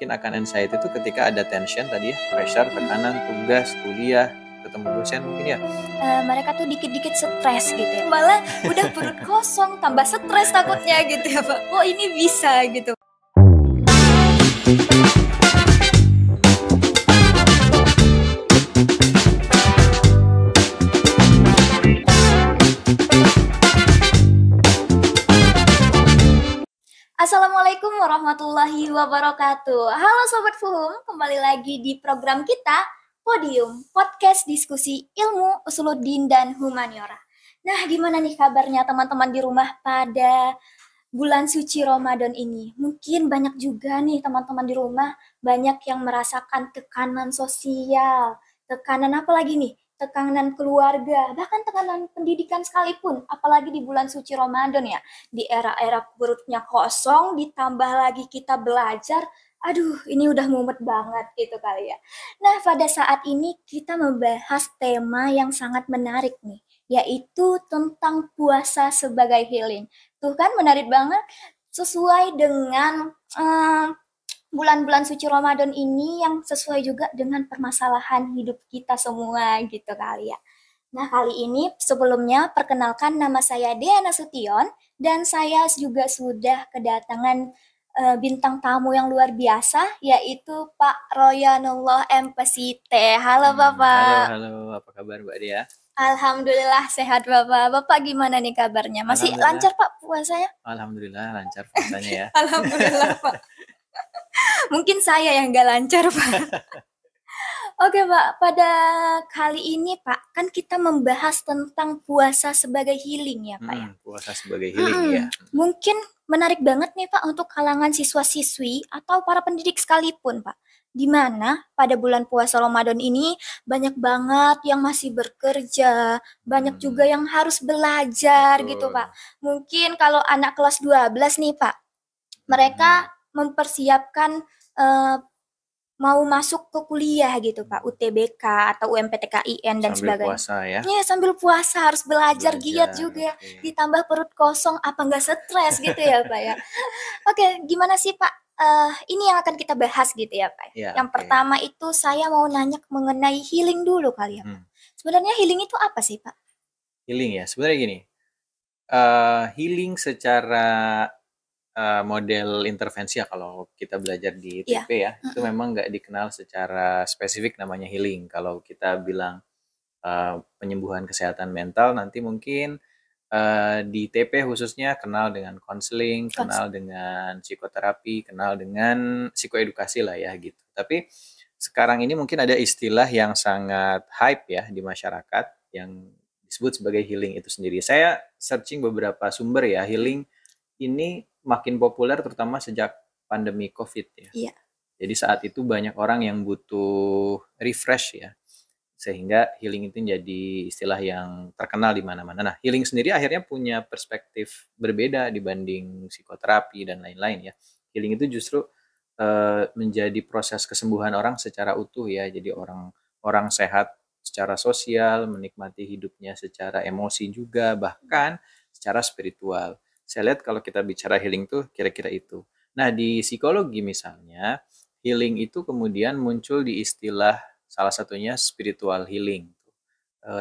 mungkin akan anxiety itu ketika ada tension tadi ya, pressure, tekanan, tugas, kuliah, ketemu dosen mungkin ya. Mereka tuh dikit-dikit stres gitu ya. Malah udah perut kosong, tambah stres takutnya gitu ya Pak. Oh ini bisa gitu. Assalamualaikum warahmatullahi wabarakatuh. Halo Sobat Fuhum, kembali lagi di program kita Podium, podcast diskusi ilmu, usuluddin, dan humaniora. Nah, gimana nih kabarnya teman-teman di rumah pada bulan suci Ramadan ini? Mungkin banyak juga nih teman-teman di rumah, banyak yang merasakan tekanan sosial, tekanan apa lagi nih? Tekanan keluarga, bahkan tekanan pendidikan sekalipun, apalagi di bulan suci Ramadan ya. Di era-era perutnya kosong, ditambah lagi kita belajar, aduh ini udah mumet banget gitu kali ya. Nah pada saat ini kita membahas tema yang sangat menarik nih, yaitu tentang puasa sebagai healing. Tuh kan menarik banget, sesuai dengan bulan-bulan suci Ramadan ini yang sesuai juga dengan permasalahan hidup kita semua gitu kali ya. Nah kali ini sebelumnya perkenalkan nama saya Dea Nasution dan saya juga sudah kedatangan bintang tamu yang luar biasa yaitu Pak Royanullah MPsite. Halo Bapak. Halo, apa kabar Mbak Dea? Alhamdulillah sehat Bapak. Bapak gimana nih kabarnya? Masih lancar Pak puasanya? Alhamdulillah lancar puasanya ya. Alhamdulillah Pak. Mungkin saya yang gak lancar Pak. Oke Pak, pada kali ini Pak, kan kita membahas tentang puasa sebagai healing ya Pak ya. Puasa sebagai healing ya. Mungkin menarik banget nih Pak untuk kalangan siswa-siswi atau para pendidik sekalipun Pak. Di mana pada bulan puasa Ramadan ini banyak banget yang masih bekerja, banyak juga yang harus belajar gitu Pak. Mungkin kalau anak kelas 12 nih Pak, mereka mempersiapkan mau masuk ke kuliah gitu Pak, UTBK atau UMPTKIN dan Sambil sebagainya. puasa ya. Iya, sambil puasa harus belajar giat juga. Ditambah perut kosong, apa nggak stres gitu ya Pak ya. Oke, gimana sih Pak? Ini yang akan kita bahas gitu ya Pak. Ya, yang pertama itu saya mau nanya mengenai healing dulu kali ya Pak. Sebenarnya healing itu apa sih Pak? Healing ya, sebenarnya gini. Healing secara model intervensi ya kalau kita belajar di TP ya, itu memang nggak dikenal secara spesifik namanya healing. Kalau kita bilang penyembuhan kesehatan mental, nanti mungkin di TP khususnya kenal dengan konseling, kenal dengan psikoterapi, kenal dengan psikoedukasi lah ya gitu. Tapi sekarang ini mungkin ada istilah yang sangat hype ya di masyarakat yang disebut sebagai healing itu sendiri. Saya searching beberapa sumber ya, healing ini makin populer terutama sejak pandemi COVID ya. Iya. Jadi saat itu banyak orang yang butuh refresh ya. Sehingga healing itu jadi istilah yang terkenal di mana-mana. Nah, healing sendiri akhirnya punya perspektif berbeda dibanding psikoterapi dan lain-lain ya. Healing itu justru menjadi proses kesembuhan orang secara utuh ya. Jadi orang sehat secara sosial, menikmati hidupnya secara emosi juga, bahkan secara spiritual. Saya lihat kalau kita bicara healing tuh kira-kira itu. Nah, di psikologi misalnya, healing itu kemudian muncul di istilah salah satunya spiritual healing,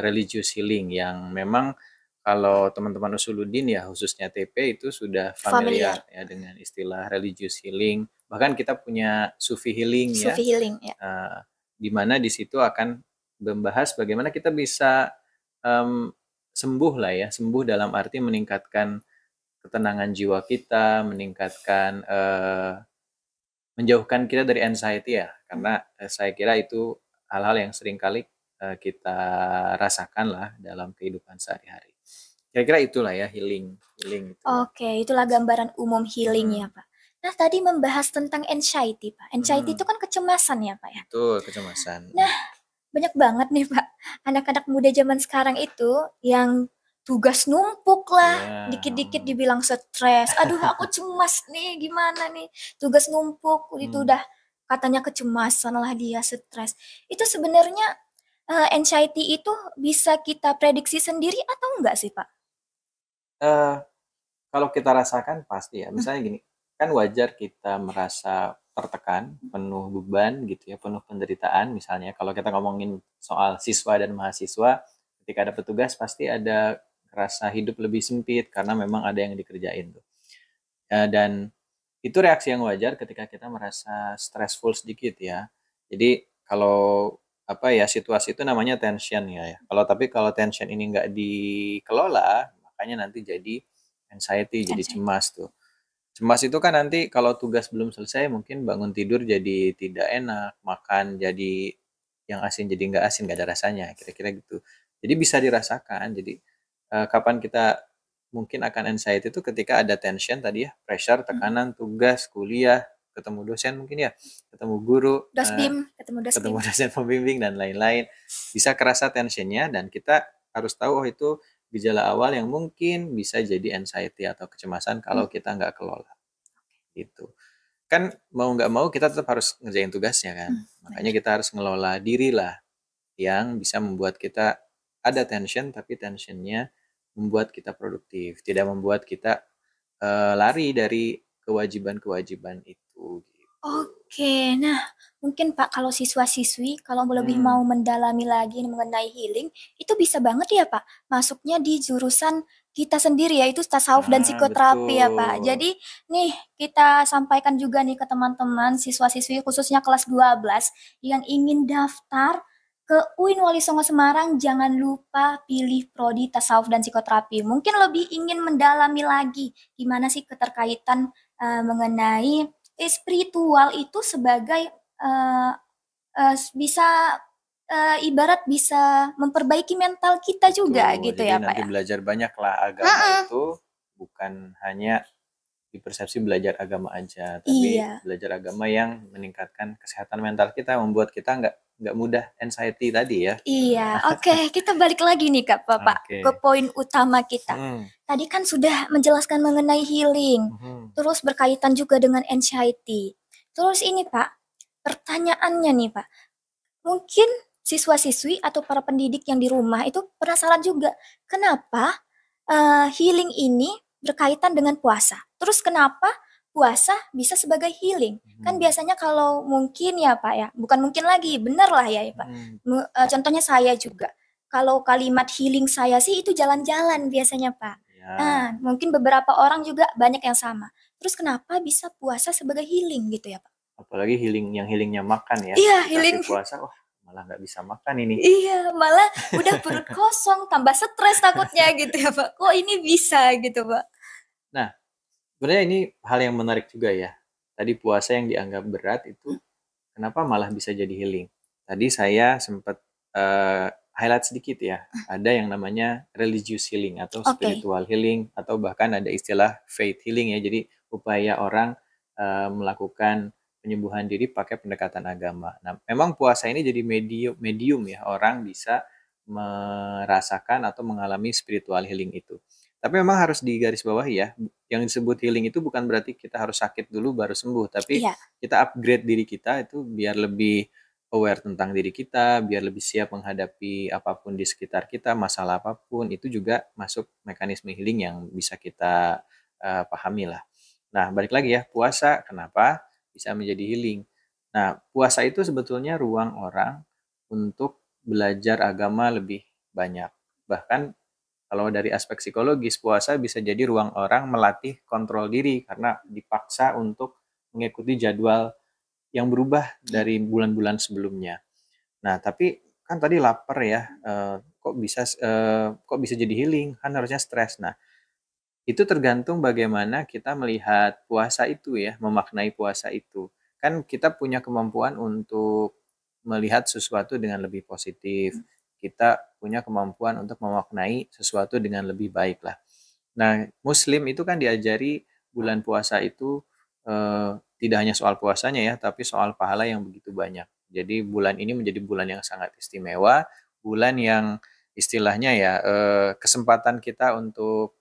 religious healing yang memang kalau teman-teman usuluddin ya khususnya TP itu sudah familiar ya dengan istilah religious healing. Bahkan kita punya Sufi healing ya. Sufi healing ya. Di mana di situ akan membahas bagaimana kita bisa sembuh lah ya, sembuh dalam arti meningkatkan ketenangan jiwa kita, meningkatkan menjauhkan kita dari anxiety ya, karena saya kira itu hal-hal yang seringkali kita rasakan lah dalam kehidupan sehari-hari. Kira-kira itulah ya healing itu. Oke, itulah gambaran umum healing ya Pak. Nah tadi membahas tentang anxiety Pak. Anxiety itu kan kecemasan ya Pak ya. Betul, kecemasan. Nah banyak banget nih Pak anak-anak muda zaman sekarang itu yang tugas numpuk lah, dikit-dikit dibilang stres. Aduh aku cemas nih, gimana nih? Tugas numpuk, itu udah katanya kecemasan lah dia, stres. Itu sebenarnya anxiety itu bisa kita prediksi sendiri atau enggak sih Pak? Kalau kita rasakan pasti ya, misalnya gini, kan wajar kita merasa tertekan, penuh beban gitu ya, penuh penderitaan misalnya. Kalau kita ngomongin soal siswa dan mahasiswa, ketika ada petugas pasti ada rasa hidup lebih sempit karena memang ada yang dikerjain tuh. Dan itu reaksi yang wajar ketika kita merasa stressful sedikit ya. Jadi kalau apa ya, situasi itu namanya tension ya. Kalau tension ini nggak dikelola, makanya nanti jadi anxiety, jadi cemas tuh. Cemas itu kan nanti kalau tugas belum selesai mungkin bangun tidur jadi tidak enak, makan jadi yang asin jadi nggak asin, nggak ada rasanya, kira-kira gitu. Jadi bisa dirasakan. Jadi kapan kita mungkin akan anxiety itu ketika ada tension tadi ya, pressure, tekanan, tugas, kuliah, ketemu dosen mungkin ya, ketemu guru, ketemu dosen pembimbing dan lain-lain. Bisa kerasa tensionnya dan kita harus tahu itu gejala awal yang mungkin bisa jadi anxiety atau kecemasan kalau kita nggak kelola. Gitu. Kan mau nggak mau kita tetap harus ngerjain tugasnya kan. Makanya kita harus ngelola diri lah yang bisa membuat kita ada tension, tapi tensionnya membuat kita produktif, tidak membuat kita lari dari kewajiban-kewajiban itu. Gitu. Oke, nah mungkin Pak kalau siswa-siswi kalau lebih mau mendalami lagi mengenai healing, itu bisa banget ya Pak masuknya di jurusan kita sendiri yaitu tasawuf dan psikoterapi ya Pak. Jadi nih kita sampaikan juga nih ke teman-teman siswa-siswi khususnya kelas 12 yang ingin daftar ke UIN Wali Songo Semarang, jangan lupa pilih prodi tasawuf dan psikoterapi. Mungkin lebih ingin mendalami lagi gimana sih keterkaitan mengenai spiritual itu sebagai bisa ibarat bisa memperbaiki mental kita juga gitu ya Pak ya. Jadi nanti belajar banyak lah agama itu bukan hanya di persepsi belajar agama aja, tapi belajar agama yang meningkatkan kesehatan mental kita, membuat kita nggak mudah anxiety tadi ya. Iya, oke. Kita balik lagi nih Kak Bapak ke poin utama kita. Tadi kan sudah menjelaskan mengenai healing, terus berkaitan juga dengan anxiety. Terus ini Pak, pertanyaannya nih Pak, mungkin siswa-siswi atau para pendidik yang di rumah itu penasaran juga, kenapa healing ini berkaitan dengan puasa? Terus kenapa puasa bisa sebagai healing? Kan biasanya kalau mungkin ya Pak ya, bukan mungkin lagi, benar lah ya Pak. Contohnya saya juga, kalau kalimat healing saya sih itu jalan-jalan biasanya Pak. Nah, mungkin beberapa orang juga banyak yang sama. Terus kenapa bisa puasa sebagai healing gitu ya Pak? Apalagi healingnya makan ya. Iya, healing. Puasa, wah malah nggak bisa makan ini. Iya, malah udah perut kosong, tambah stres takutnya gitu ya Pak. Kok ini bisa gitu Pak? Nah, sebenarnya ini hal yang menarik juga ya. Tadi puasa yang dianggap berat itu kenapa malah bisa jadi healing? Tadi saya sempat highlight sedikit ya. Ada yang namanya religious healing atau spiritual healing atau bahkan ada istilah faith healing ya. Jadi upaya orang melakukan penyembuhan diri pakai pendekatan agama. Nah, memang puasa ini jadi medium ya, orang bisa merasakan atau mengalami spiritual healing itu. Tapi memang harus digarisbawahi ya, yang disebut healing itu bukan berarti kita harus sakit dulu baru sembuh, tapi kita upgrade diri kita itu biar lebih aware tentang diri kita, biar lebih siap menghadapi apapun di sekitar kita, masalah apapun, itu juga masuk mekanisme healing yang bisa kita pahami lah. Nah, balik lagi ya, puasa kenapa bisa menjadi healing? Nah, puasa itu sebetulnya ruang orang untuk belajar agama lebih banyak. Bahkan kalau dari aspek psikologis, puasa bisa jadi ruang orang melatih kontrol diri karena dipaksa untuk mengikuti jadwal yang berubah dari bulan-bulan sebelumnya. Nah, tapi kan tadi lapar ya, kok bisa jadi healing? Kan harusnya stres. Nah, itu tergantung bagaimana kita melihat puasa itu ya, memaknai puasa itu. Kan kita punya kemampuan untuk melihat sesuatu dengan lebih positif. Kita punya kemampuan untuk memaknai sesuatu dengan lebih baik lah. Nah, Muslim itu kan diajari bulan puasa itu tidak hanya soal puasanya ya, tapi soal pahala yang begitu banyak. Jadi bulan ini menjadi bulan yang sangat istimewa, bulan yang istilahnya ya kesempatan kita untuk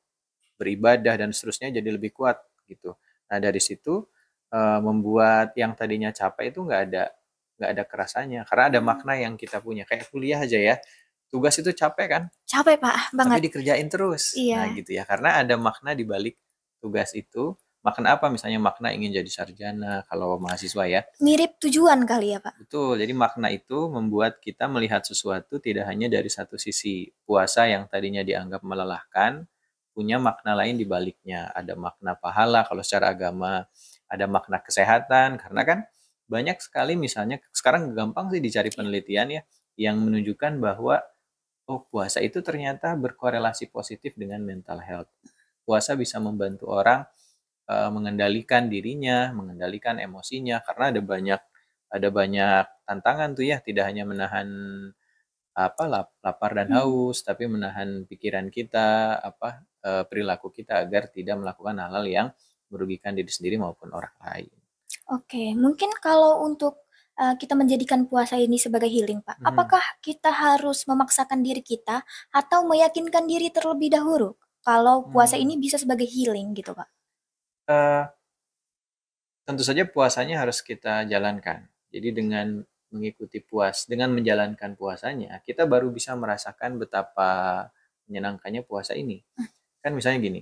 beribadah dan seterusnya jadi lebih kuat gitu. Nah dari situ membuat yang tadinya capek itu nggak ada kerasanya karena ada makna yang kita punya kayak kuliah aja ya, tugas itu capek kan? Capek Pak, banget. Tapi dikerjain terus. Nah gitu ya, karena ada makna di balik tugas itu, makna apa, misalnya makna ingin jadi sarjana kalau mahasiswa ya. Mirip tujuan kali ya Pak? Betul, jadi makna itu membuat kita melihat sesuatu tidak hanya dari satu sisi. Puasa yang tadinya dianggap melelahkan, punya makna lain di baliknya. Ada makna pahala kalau secara agama, ada makna kesehatan, karena kan banyak sekali misalnya, sekarang gampang sih dicari penelitian ya, yang menunjukkan bahwa oh puasa itu ternyata berkorelasi positif dengan mental health. Puasa bisa membantu orang mengendalikan dirinya, mengendalikan emosinya, karena ada banyak tantangan tuh ya, tidak hanya menahan lapar dan haus, tapi menahan pikiran kita, perilaku kita agar tidak melakukan hal-hal yang merugikan diri sendiri maupun orang lain. Oke, mungkin kalau untuk kita menjadikan puasa ini sebagai healing, Pak, apakah kita harus memaksakan diri kita atau meyakinkan diri terlebih dahulu kalau puasa ini bisa sebagai healing gitu, Pak? Tentu saja puasanya harus kita jalankan. Jadi dengan menjalankan puasanya, kita baru bisa merasakan betapa menyenangkannya puasa ini. Kan misalnya gini,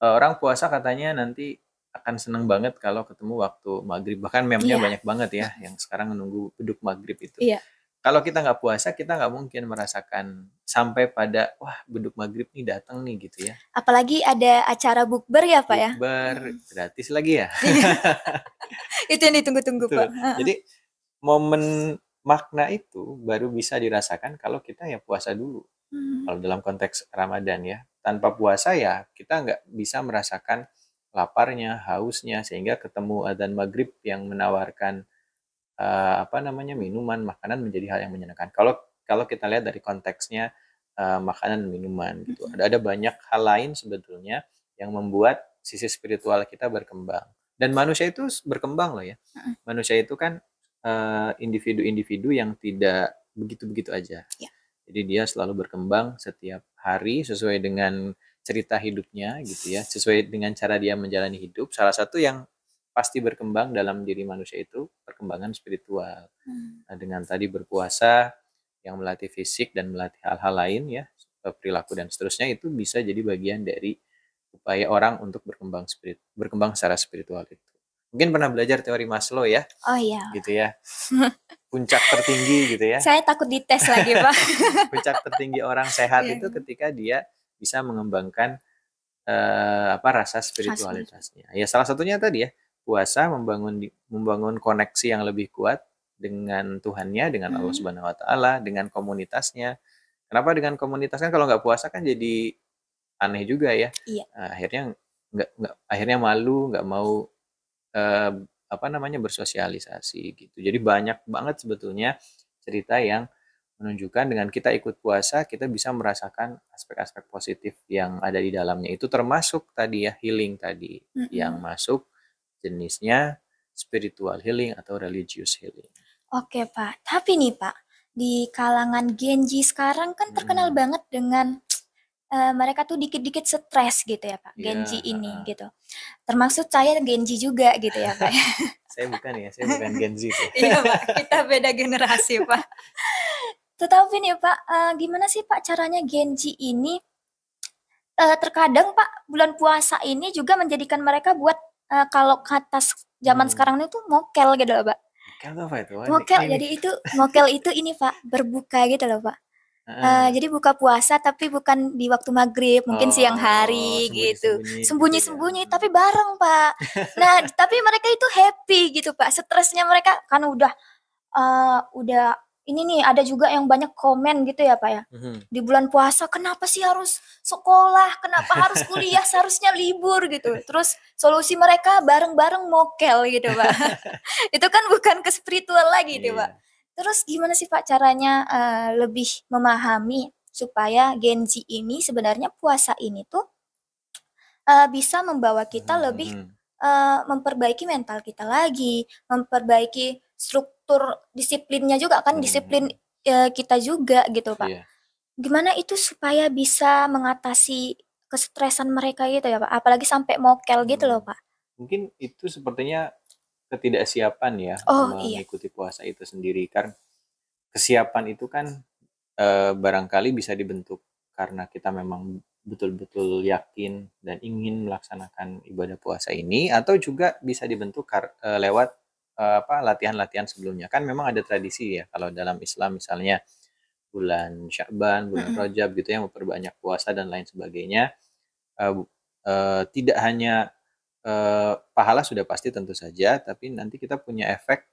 orang puasa katanya nanti akan senang banget kalau ketemu waktu maghrib. Bahkan meme-nya banyak banget ya, yang sekarang menunggu beduk maghrib itu. Iya. Kalau kita nggak puasa, kita nggak mungkin merasakan sampai pada, wah beduk maghrib nih datang nih gitu ya. Apalagi ada acara bukber ya Pak ya? Bukber, gratis lagi ya. Itu yang ditunggu-tunggu Pak. Jadi momen makna itu baru bisa dirasakan kalau kita ya puasa dulu. Kalau dalam konteks Ramadan ya. Tanpa puasa ya kita nggak bisa merasakan laparnya, hausnya, sehingga ketemu adzan maghrib yang menawarkan minuman, makanan menjadi hal yang menyenangkan. Kalau kita lihat dari konteksnya makanan dan minuman gitu. Ada banyak hal lain sebetulnya yang membuat sisi spiritual kita berkembang. Dan manusia itu berkembang loh ya. Manusia itu kan individu-individu yang tidak begitu-begitu aja. Ya. Jadi dia selalu berkembang setiap hari sesuai dengan cerita hidupnya gitu ya, sesuai dengan cara dia menjalani hidup. Salah satu yang pasti berkembang dalam diri manusia itu perkembangan spiritual. Nah, dengan tadi berpuasa yang melatih fisik dan melatih hal-hal lain ya, perilaku dan seterusnya, itu bisa jadi bagian dari upaya orang untuk berkembang secara spiritual itu. Mungkin pernah belajar teori Maslow ya? Oh iya. Gitu ya. Puncak tertinggi gitu ya. Saya takut dites lagi Pak. Puncak tertinggi orang sehat itu ketika dia bisa mengembangkan rasa spiritualitasnya. Ya salah satunya tadi ya, puasa membangun koneksi yang lebih kuat dengan Tuhannya, dengan Allah Subhanahu Wa Taala, dengan komunitasnya. Kenapa dengan komunitas? Kan kalau nggak puasa kan jadi aneh juga ya. Iya. Akhirnya malu, nggak mau bersosialisasi gitu. Jadi banyak banget sebetulnya cerita yang menunjukkan dengan kita ikut puasa kita bisa merasakan aspek-aspek positif yang ada di dalamnya. Itu termasuk tadi ya healing tadi yang masuk jenisnya spiritual healing atau religious healing. Oke Pak, tapi nih Pak, di kalangan Gen Z sekarang kan terkenal banget dengan mereka tuh dikit-dikit stres gitu ya Pak, Gen Z ini gitu. Termasuk saya Gen Z juga gitu ya Pak. Saya bukan Gen Z. Iya Pak, kita beda generasi Pak. Tetapi nih Pak, gimana sih Pak caranya Gen Z ini terkadang Pak bulan puasa ini juga menjadikan mereka buat kalau kata zaman sekarang ini tuh mokel gitu loh Pak. Mokel apa itu? Mokel, jadi itu mokel itu ini Pak, berbuka gitu loh Pak. Jadi buka puasa tapi bukan di waktu maghrib, mungkin siang hari gitu. Sembunyi-sembunyi tapi bareng Pak. Nah tapi mereka itu happy gitu Pak. Stresnya mereka kan udah ini nih ada juga yang banyak komen gitu ya Pak ya. Di bulan puasa kenapa sih harus sekolah, kenapa harus kuliah, seharusnya libur gitu. Terus solusi mereka bareng-bareng mokel gitu Pak. Itu kan bukan ke spiritual lagi tuh Pak. Terus gimana sih Pak caranya lebih memahami supaya Gen Z ini sebenarnya puasa ini tuh bisa membawa kita lebih memperbaiki mental kita lagi, memperbaiki struktur disiplinnya juga kan, disiplin kita juga gitu Pak. Gimana itu supaya bisa mengatasi kestresan mereka gitu ya Pak, apalagi sampai mokel gitu loh Pak. Mungkin itu sepertinya ketidaksiapan ya mengikuti puasa itu sendiri. Karena kesiapan itu kan barangkali bisa dibentuk karena kita memang betul-betul yakin dan ingin melaksanakan ibadah puasa ini, atau juga bisa dibentuk lewat latihan-latihan sebelumnya. Kan memang ada tradisi ya kalau dalam Islam, misalnya bulan Sya'ban, bulan Rajab gitu ya, memperbanyak puasa dan lain sebagainya. Tidak hanya pahala sudah pasti tentu saja, tapi nanti kita punya efek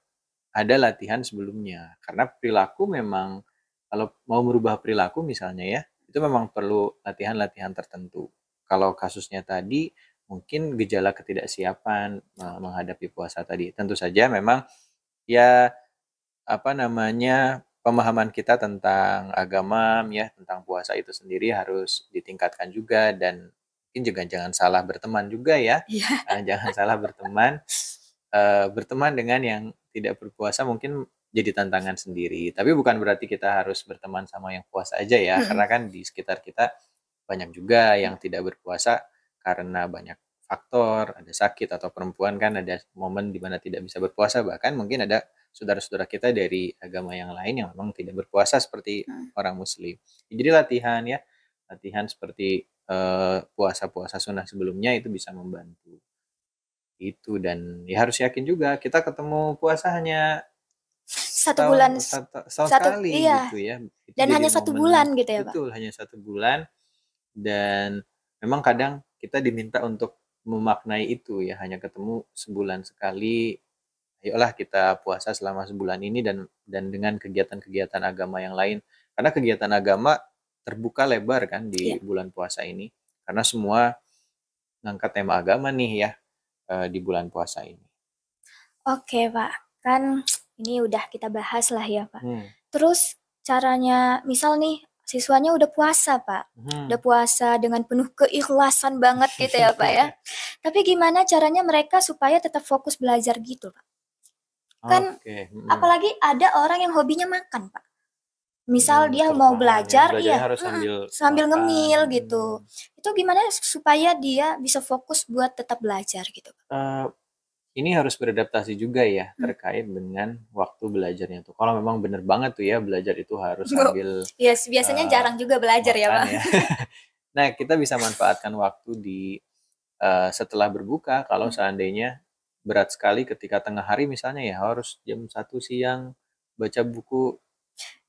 ada latihan sebelumnya. Karena perilaku memang, kalau mau merubah perilaku misalnya ya, itu memang perlu latihan-latihan tertentu. Kalau kasusnya tadi, mungkin gejala ketidaksiapan menghadapi puasa tadi. Tentu saja memang ya, pemahaman kita tentang agama ya, tentang puasa itu sendiri harus ditingkatkan juga, dan mungkin juga jangan salah berteman juga ya. Jangan salah berteman. Berteman dengan yang tidak berpuasa mungkin jadi tantangan sendiri. Tapi bukan berarti kita harus berteman sama yang puasa aja ya, karena kan di sekitar kita banyak juga yang tidak berpuasa karena banyak faktor, ada sakit atau perempuan kan ada momen di mana tidak bisa berpuasa, bahkan mungkin ada saudara-saudara kita dari agama yang lain yang memang tidak berpuasa seperti orang muslim. Jadi latihan ya, latihan seperti puasa-puasa sunnah sebelumnya itu bisa membantu. Itu, dan ya harus yakin juga kita ketemu puasa hanya Satu bulan setahun sekali gitu ya. Itu dan hanya satu bulan gitu ya Pak. Betul, hanya 1 bulan, dan memang kadang kita diminta untuk memaknai itu ya, hanya ketemu sebulan sekali. Ayolah kita puasa selama sebulan ini, dan dengan kegiatan-kegiatan agama yang lain. Karena kegiatan agama terbuka lebar kan di bulan puasa ini. Karena semua ngangkat tema agama nih ya di bulan puasa ini. Oke Pak, kan ini udah kita bahas lah ya Pak. Terus caranya, misal nih siswanya udah puasa Pak, udah puasa dengan penuh keikhlasan banget gitu ya Pak ya. Tapi gimana caranya mereka supaya tetap fokus belajar gitu Pak? Kan apalagi ada orang yang hobinya makan Pak. Misal dia mau belajar, harus sambil ngemil gitu. Itu gimana supaya dia bisa fokus buat tetap belajar gitu? Ini harus beradaptasi juga ya terkait dengan waktu belajarnya tuh. Kalau memang bener banget tuh ya belajar itu harus sambil biasanya jarang juga belajar ya Pak. Ya. Nah, kita bisa manfaatkan waktu di setelah berbuka. Kalau seandainya berat sekali ketika tengah hari misalnya ya, harus jam 1 siang baca buku.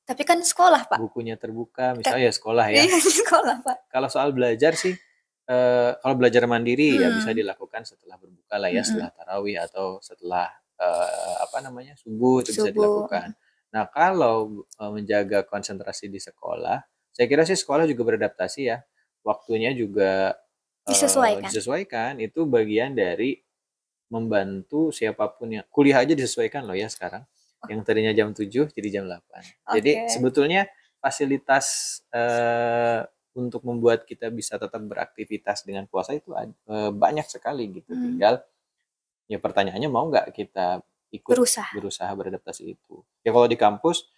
Tapi kan sekolah Pak. Bukunya terbuka, misalnya ya sekolah ya. Iya sekolah Pak. Kalau soal belajar sih, kalau belajar mandiri ya bisa dilakukan setelah berbuka lah ya, setelah tarawih atau setelah subuh itu bisa dilakukan. Nah, kalau menjaga konsentrasi di sekolah, saya kira sih sekolah juga beradaptasi ya. Waktunya juga disesuaikan. Itu bagian dari membantu siapapun yang kuliah aja disesuaikan loh ya sekarang. Yang tadinya jam 7 jadi jam 8. Jadi sebetulnya fasilitas untuk membuat kita bisa tetap beraktivitas dengan puasa itu banyak sekali gitu. Tinggal ya pertanyaannya mau nggak kita ikut berusaha beradaptasi itu. Ya kalau di kampus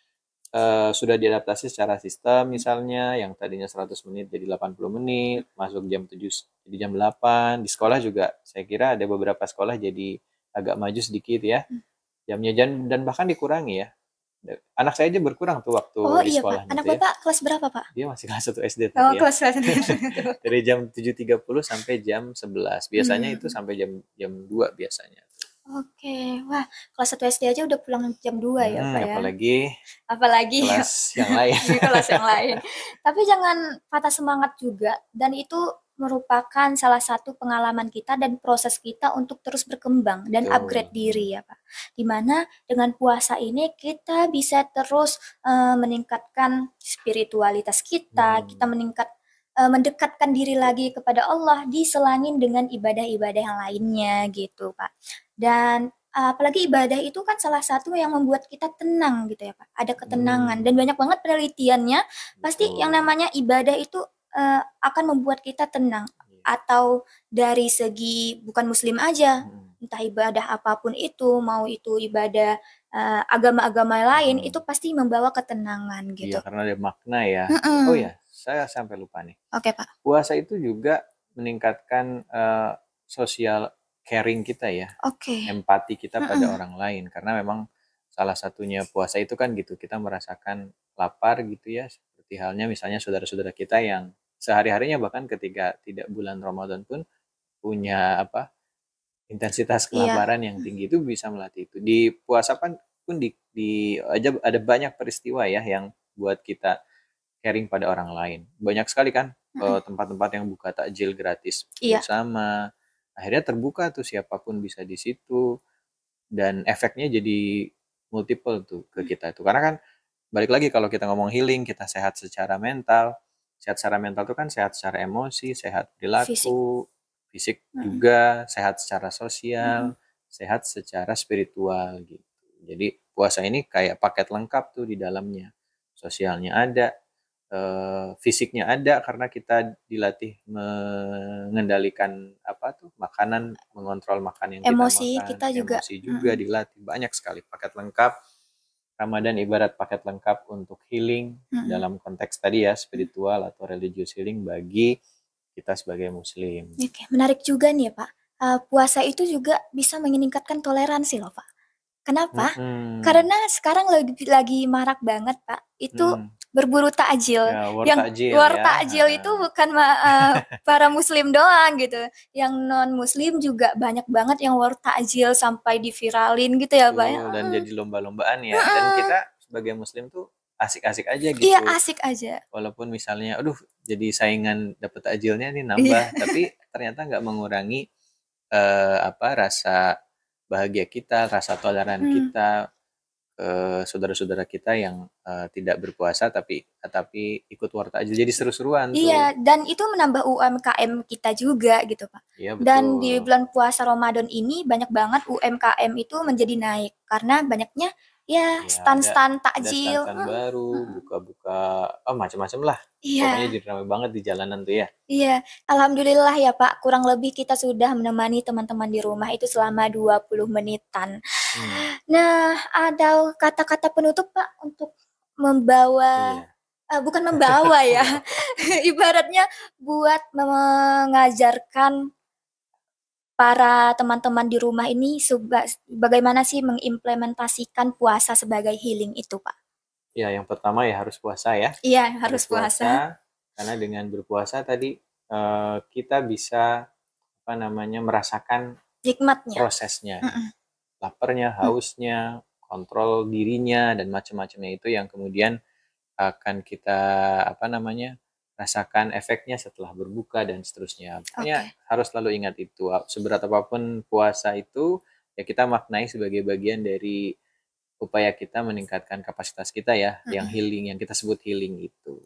sudah diadaptasi secara sistem, misalnya yang tadinya 100 menit jadi 80 menit, masuk jam 7 jadi jam 8. Di sekolah juga saya kira ada beberapa sekolah jadi agak maju sedikit ya jamnya, dan bahkan dikurangi ya. Anak saya aja berkurang tuh waktu di sekolah. Pak. Anak Bapak kelas berapa Pak? Dia masih kelas 1 SD tadi ya. Kelas 1 Dari jam 7.30 sampai jam 11. Biasanya itu sampai jam 2 biasanya. Oke, wah kelas 1 SD aja udah pulang jam 2 ya Pak ya. Apalagi kelas yang lain. Kelas yang lain. Tapi jangan patah semangat juga, dan itu merupakan salah satu pengalaman kita dan proses kita untuk terus berkembang dan upgrade diri ya Pak. Dimana dengan puasa ini kita bisa terus meningkatkan spiritualitas kita, kita mendekatkan diri lagi kepada Allah, diselangin dengan ibadah-ibadah yang lainnya gitu Pak. Dan apalagi ibadah itu kan salah satu yang membuat kita tenang gitu ya Pak. Ada ketenangan dan banyak banget penelitiannya. Pasti yang namanya ibadah itu akan membuat kita tenang. Atau dari segi bukan muslim aja, entah ibadah apapun itu, mau itu ibadah agama-agama lain, itu pasti membawa ketenangan gitu. Iya, karena ada makna ya. Oh ya, saya sampai lupa nih. Oke Pak. Puasa itu juga meningkatkan social caring kita ya. Empati kita pada orang lain. Karena memang salah satunya puasa itu kan gitu, kita merasakan lapar gitu ya. Seperti halnya misalnya saudara-saudara kita yang sehari-harinya, bahkan ketika tidak bulan Ramadan pun punya intensitas kelaparan yang tinggi, itu bisa melatih itu. Di puasa pun aja ada banyak peristiwa ya yang buat kita caring pada orang lain. Banyak sekali kan tempat-tempat yang buka takjil gratis bersama. Akhirnya terbuka tuh, siapapun bisa di situ, dan efeknya jadi multiple tuh ke kita tuh. Karena kan balik lagi, kalau kita ngomong healing, kita sehat secara mental. Sehat secara mental tuh kan sehat secara emosi, sehat perilaku, fisik juga, sehat secara sosial, sehat secara spiritual gitu. Jadi puasa ini kayak paket lengkap tuh di dalamnya. Sosialnya ada, fisiknya ada karena kita dilatih mengendalikan makanan, mengontrol makan yang emosi kita makan, kita emosi juga dilatih. Banyak sekali paket lengkap. Ramadan ibarat paket lengkap untuk healing dalam konteks tadi ya, spiritual atau religious healing bagi kita sebagai muslim. Oke, menarik juga nih ya Pak. Puasa itu juga bisa meningkatkan toleransi loh Pak. Kenapa? Karena sekarang lagi marak banget Pak, itu berburu takjil. Ya, war takjil itu bukan para muslim doang gitu. Yang non muslim juga banyak banget yang war takjil sampai diviralin gitu ya Pak ya. Dan jadi lomba-lombaan ya. Dan kita sebagai muslim tuh asik-asik aja gitu. Iya, asik aja. Walaupun misalnya aduh jadi saingan dapat takjilnya nih nambah, tapi ternyata nggak mengurangi rasa bahagia kita, rasa toleran kita ke saudara-saudara kita yang tidak berpuasa tapi ikut war takjil. Jadi seru-seruan tuh. Iya, dan itu menambah UMKM kita juga gitu Pak. Iya, betul. Dan di bulan puasa Ramadan ini banyak banget UMKM itu menjadi naik karena banyaknya stand-stand takjil. Ada stand baru, buka-buka macam-macam lah. Iya. Pokoknya jadi ramai banget di jalanan tuh ya. Iya, alhamdulillah ya Pak, kurang lebih kita sudah menemani teman-teman di rumah itu selama 20 menitan. Nah, ada kata-kata penutup Pak untuk membawa, bukan membawa ya, ibaratnya buat mengajarkan para teman-teman di rumah ini bagaimana sih mengimplementasikan puasa sebagai healing itu Pak? Ya, yang pertama ya harus puasa ya. Iya, harus puasa. Karena dengan berpuasa tadi kita bisa merasakan nikmatnya, prosesnya, laparnya, hausnya, kontrol dirinya dan macam-macamnya itu yang kemudian akan kita rasakan efeknya setelah berbuka dan seterusnya. Pokoknya harus selalu ingat itu. Seberat apapun puasa itu ya kita maknai sebagai bagian dari upaya kita meningkatkan kapasitas kita ya, yang healing, yang kita sebut healing itu.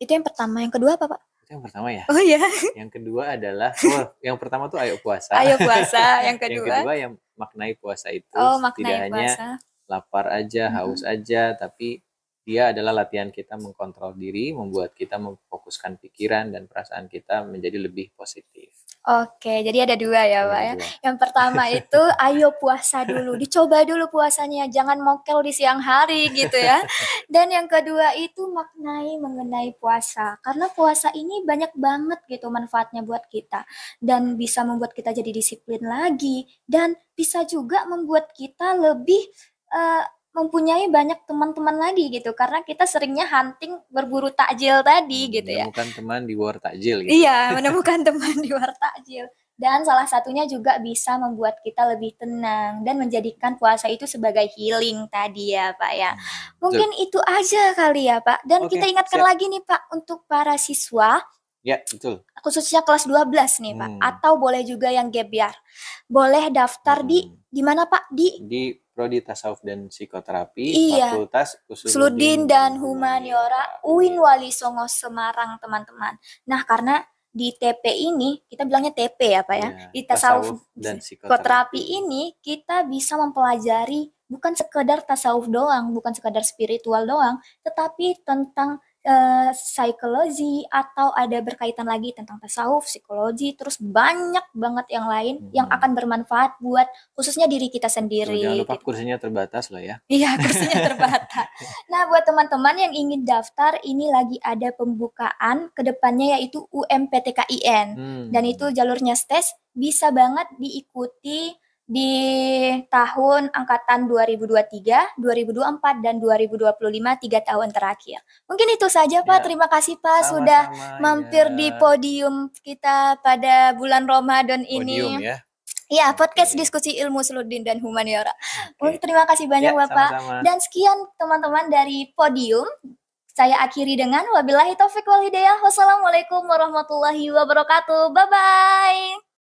Itu yang pertama. Yang kedua apa Pak? Itu yang pertama ya. Oh iya. Yang kedua adalah yang pertama tuh ayo puasa. Ayo puasa. Yang kedua yang maknai puasa itu maknai tidak hanya lapar aja, haus aja, tapi dia adalah latihan kita mengkontrol diri, membuat kita memfokuskan pikiran dan perasaan kita menjadi lebih positif. Oke, jadi ada dua ya Pak ya. Yang pertama itu ayo puasa dulu, dicoba dulu puasanya, jangan mokel di siang hari gitu ya. Dan yang kedua itu maknai mengenai puasa, karena puasa ini banyak banget gitu manfaatnya buat kita. Dan bisa membuat kita jadi disiplin lagi, dan bisa juga membuat kita lebih mempunyai banyak teman-teman lagi gitu, karena kita seringnya hunting berburu takjil tadi gitu ya. Menemukan teman di war takjil gitu. Iya, menemukan teman di war takjil. Dan salah satunya juga bisa membuat kita lebih tenang dan menjadikan puasa itu sebagai healing tadi ya Pak ya. Mungkin itu aja kali ya Pak. Dan kita ingatkan lagi nih Pak untuk para siswa. Ya, betul. Khususnya kelas 12 nih Pak. Atau boleh juga yang gap year. Boleh daftar di mana Pak? Di Prodi Tasawuf dan Psikoterapi, Fakultas Usuludin dan Humaniora, UIN Wali Songo Semarang teman-teman. Nah karena di TP ini, kita bilangnya TP ya Pak ya, di Tasawuf dan Psikoterapi ini kita bisa mempelajari bukan sekedar tasawuf doang, bukan sekedar spiritual doang, tetapi tentang psikologi atau ada berkaitan lagi tentang tasawuf, psikologi, terus banyak banget yang lain yang akan bermanfaat buat khususnya diri kita sendiri. Jangan lupa kursinya terbatas loh ya. Iya, kursinya terbatas. Nah, buat teman-teman yang ingin daftar, ini lagi ada pembukaan ke depannya yaitu UMPTKIN. Dan itu jalurnya STES, bisa banget diikuti di tahun angkatan 2023, 2024, dan 2025, 3 tahun terakhir. Mungkin itu saja Pak, Ya, terima kasih Pak sama-sama, sudah mampir ya. di podium kita pada bulan Ramadan Podium ini. ya. Ya, podcast Oke. diskusi ilmu Usuluddin dan Humaniora. Oke. Terima kasih banyak Ya, Bapak. sama-sama. Dan sekian teman-teman dari podium. Saya akhiri dengan wabillahi taufiq wal hidayah. Wassalamualaikum warahmatullahi wabarakatuh. Bye-bye.